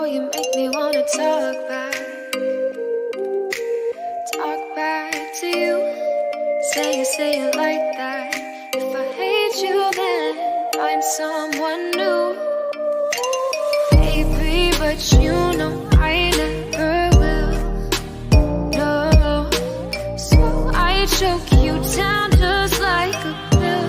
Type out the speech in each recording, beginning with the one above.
you make me wanna talk back to you. Say it like that. If I hate you, then find someone new. Baby, but you know I never will. No, so I choke you down just like a pill.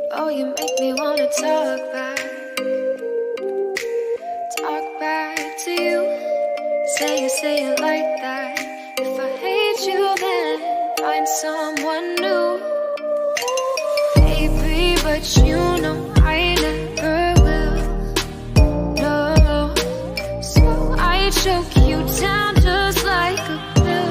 Oh, you make me wanna talk back to you. Say it like that. If I hate you, then find someone new. Baby, but you know I never will. No, so I choke you down just like a pill.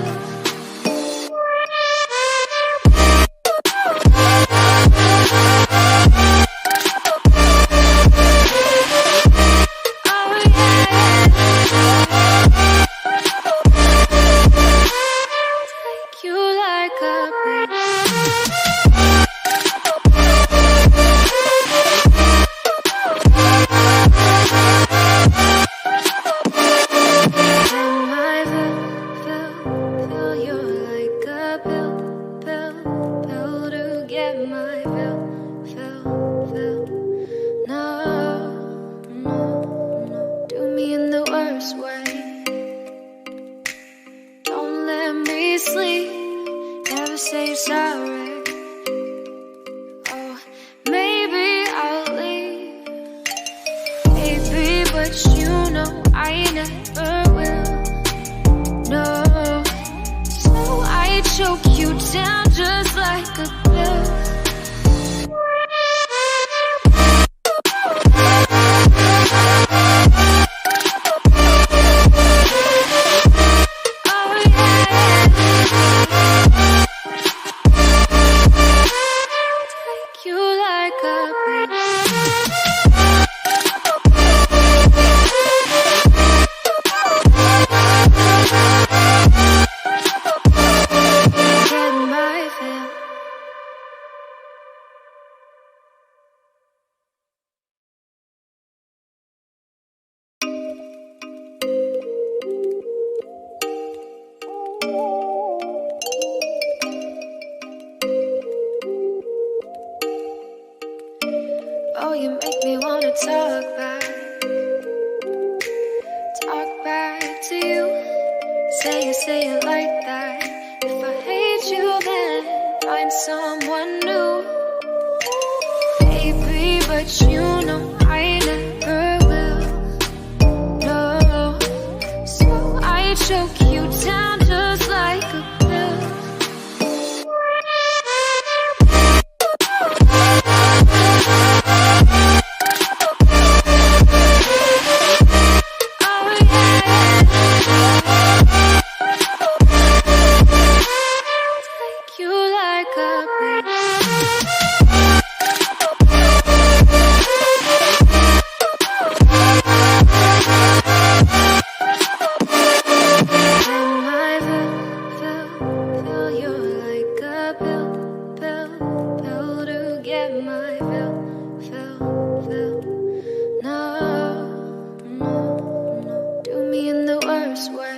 Oh, you make me wanna talk back to you. Say it like that. If I hate you, then find someone new. Baby, but you know I never will. No, so I choke you down just like a pill. swear.